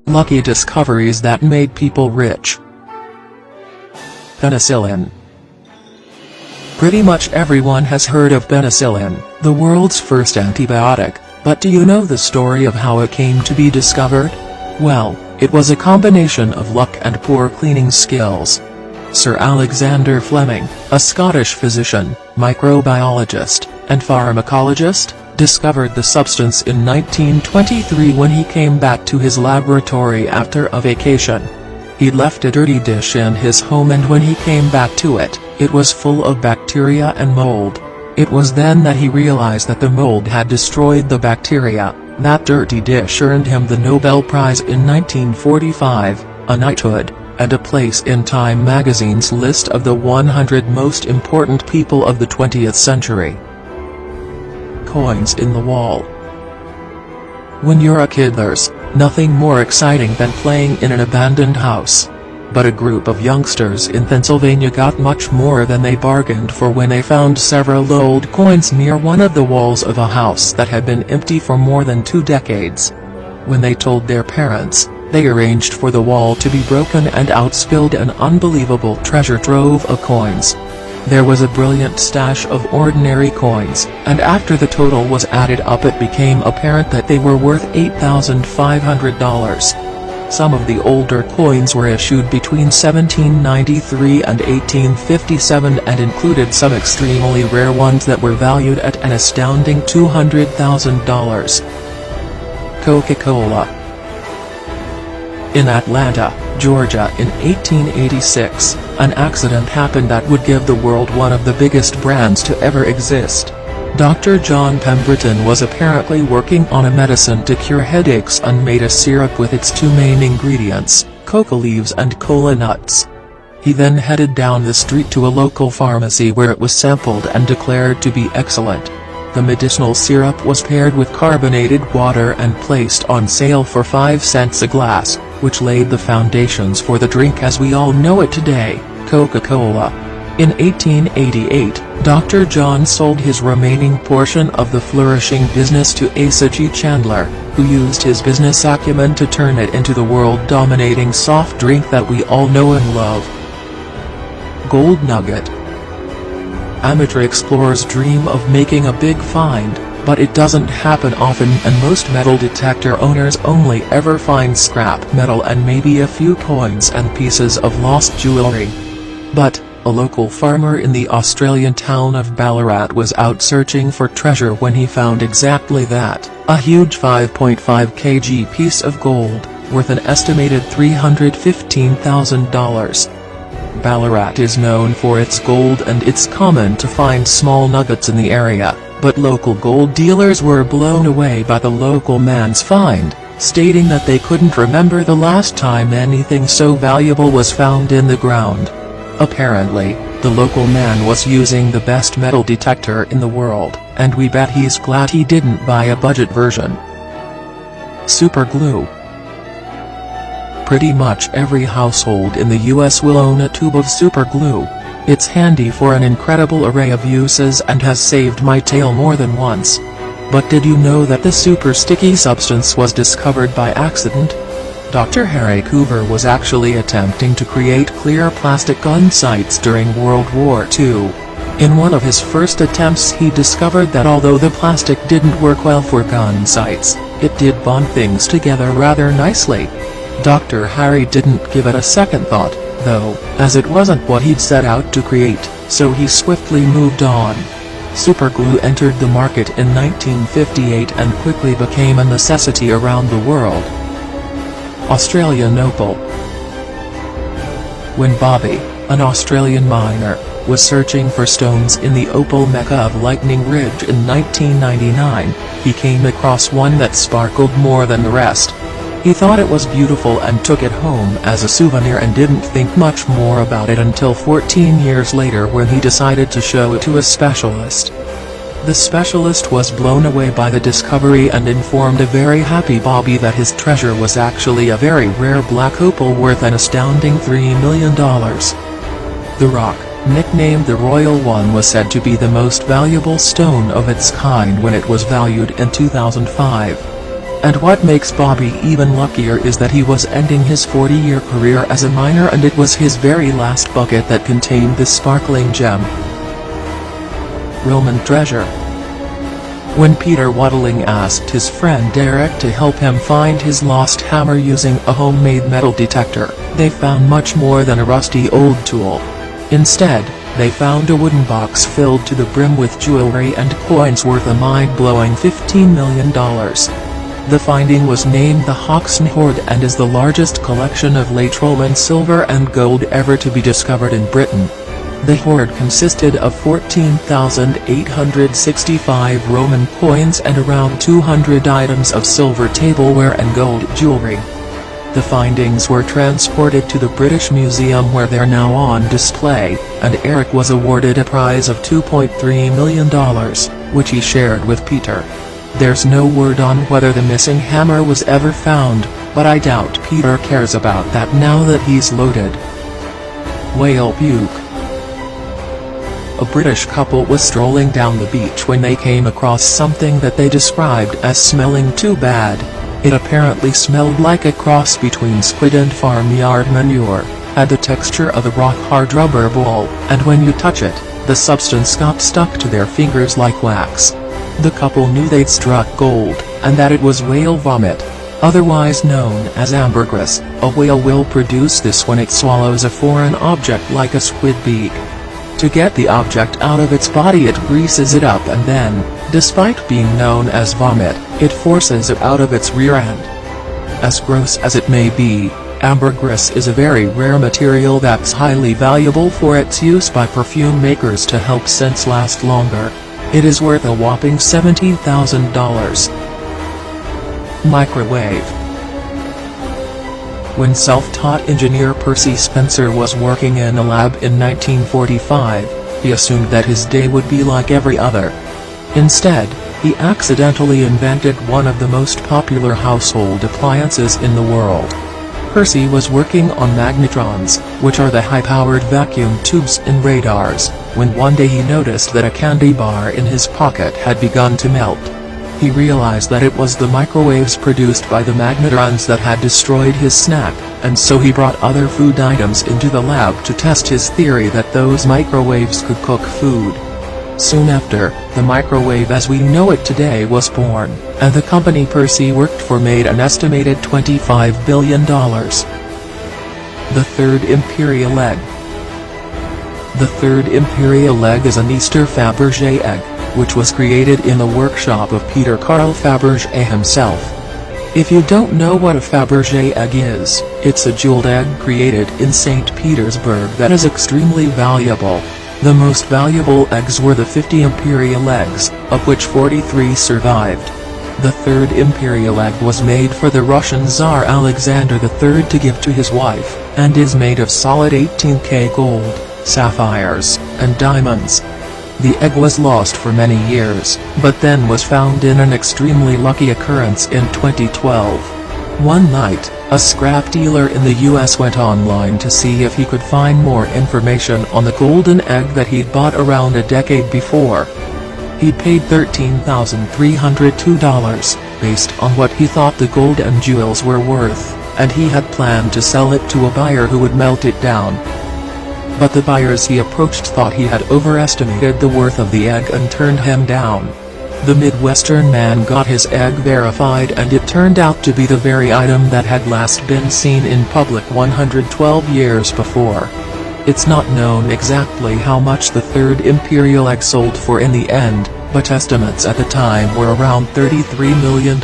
Lucky discoveries that made people rich. Penicillin. Pretty much everyone has heard of penicillin, the world's first antibiotic, but do you know the story of how it came to be discovered? Well, it was a combination of luck and poor cleaning skills. Sir Alexander Fleming, a Scottish physician, microbiologist, and pharmacologist, discovered the substance in 1923 when he came back to his laboratory after a vacation. He left a dirty dish in his home, and when he came back to it, it was full of bacteria and mold. It was then that he realized that the mold had destroyed the bacteria. That dirty dish earned him the Nobel Prize in 1945, a knighthood, and a place in Time magazine's list of the 100 most important people of the 20th century. Coins in the wall. When you're a kid, there's nothing more exciting than playing in an abandoned house. But a group of youngsters in Pennsylvania got much more than they bargained for when they found several old coins near one of the walls of a house that had been empty for more than 2 decades. When they told their parents, they arranged for the wall to be broken, and out spilled an unbelievable treasure trove of coins. There was a brilliant stash of ordinary coins, and after the total was added up, it became apparent that they were worth $8,500. Some of the older coins were issued between 1793 and 1857 and included some extremely rare ones that were valued at an astounding $200,000. Coca-Cola. In Atlanta, Georgia in 1886, an accident happened that would give the world one of the biggest brands to ever exist. Dr. John Pemberton was apparently working on a medicine to cure headaches and made a syrup with its 2 main ingredients, coca leaves and cola nuts. He then headed down the street to a local pharmacy where it was sampled and declared to be excellent. The medicinal syrup was paired with carbonated water and placed on sale for 5 cents a glass, which laid the foundations for the drink as we all know it today, Coca-Cola. In 1888, Dr. John sold his remaining portion of the flourishing business to Asa G. Chandler, who used his business acumen to turn it into the world-dominating soft drink that we all know and love. Gold nugget. Amateur explorers dream of making a big find, but it doesn't happen often, and most metal detector owners only ever find scrap metal and maybe a few coins and pieces of lost jewelry. But a local farmer in the Australian town of Ballarat was out searching for treasure when he found exactly that, a huge 5.5 kg piece of gold, worth an estimated $315,000. Ballarat is known for its gold, and it's common to find small nuggets in the area, but local gold dealers were blown away by the local man's find, stating that they couldn't remember the last time anything so valuable was found in the ground. Apparently, the local man was using the best metal detector in the world, and we bet he's glad he didn't buy a budget version. Super glue. Pretty much every household in the US will own a tube of super glue. It's handy for an incredible array of uses and has saved my tail more than once. But did you know that the super sticky substance was discovered by accident? Dr. Harry Coover was actually attempting to create clear plastic gun sights during World War II. In one of his first attempts, he discovered that although the plastic didn't work well for gun sights, it did bond things together rather nicely. Dr. Harry didn't give it a second thought, though, as it wasn't what he'd set out to create, so he swiftly moved on. Superglue entered the market in 1958 and quickly became a necessity around the world. Australian opal. When Bobby, an Australian miner, was searching for stones in the opal mecca of Lightning Ridge in 1999, he came across one that sparkled more than the rest. He thought it was beautiful and took it home as a souvenir and didn't think much more about it until 14 years later when he decided to show it to a specialist. The specialist was blown away by the discovery and informed a very happy Bobby that his treasure was actually a very rare black opal worth an astounding $3 million. The Rock. Nicknamed the Royal One, was said to be the most valuable stone of its kind when it was valued in 2005. And what makes Bobby even luckier is that he was ending his 40-year career as a miner, and it was his very last bucket that contained this sparkling gem. Roman treasure. When Peter Waddling asked his friend Derek to help him find his lost hammer using a homemade metal detector, they found much more than a rusty old tool. Instead, they found a wooden box filled to the brim with jewelry and coins worth a mind-blowing $15 million. The finding was named the Hoxton Hoard and is the largest collection of late Roman silver and gold ever to be discovered in Britain. The hoard consisted of 14,865 Roman coins and around 200 items of silver tableware and gold jewelry. The findings were transported to the British Museum, where they're now on display, and Eric was awarded a prize of $2.3 million, which he shared with Peter. There's no word on whether the missing hammer was ever found, but I doubt Peter cares about that now that he's loaded. Whale puke. A British couple was strolling down the beach when they came across something that they described as smelling too bad. It apparently smelled like a cross between squid and farmyard manure, had the texture of a rock-hard rubber ball, and when you touch it, the substance got stuck to their fingers like wax. The couple knew they'd struck gold, and that it was whale vomit. Otherwise known as ambergris, a whale will produce this when it swallows a foreign object like a squid beak. To get the object out of its body, it greases it up, and then, despite being known as vomit, it forces it out of its rear end. As gross as it may be, ambergris is a very rare material that's highly valuable for its use by perfume makers to help scents last longer. It is worth a whopping $17,000. Microwave. When self-taught engineer Percy Spencer was working in a lab in 1945, he assumed that his day would be like every other. Instead, he accidentally invented one of the most popular household appliances in the world. Percy was working on magnetrons, which are the high-powered vacuum tubes in radars, when one day he noticed that a candy bar in his pocket had begun to melt. He realized that it was the microwaves produced by the magnetrons that had destroyed his snack, and so he brought other food items into the lab to test his theory that those microwaves could cook food. Soon after, the microwave as we know it today was born, and the company Percy worked for made an estimated $25 billion. The Third Imperial Egg. The Third Imperial Egg is an Easter Fabergé egg, which was created in the workshop of Peter Carl Fabergé himself. If you don't know what a Fabergé egg is, it's a jeweled egg created in St. Petersburg that is extremely valuable. The most valuable eggs were the 50 imperial eggs, of which 43 survived. The Third Imperial Egg was made for the Russian Tsar Alexander III to give to his wife, and is made of solid 18K gold, sapphires, and diamonds. The egg was lost for many years, but then was found in an extremely lucky occurrence in 2012. One night, a scrap dealer in the US went online to see if he could find more information on the golden egg that he'd bought around a decade before. He'd paid $13,302, based on what he thought the gold and jewels were worth, and he had planned to sell it to a buyer who would melt it down. But the buyers he approached thought he had overestimated the worth of the egg and turned him down. The Midwestern man got his egg verified, and it turned out to be the very item that had last been seen in public 112 years before. It's not known exactly how much the Third Imperial Egg sold for in the end, but estimates at the time were around $33 million.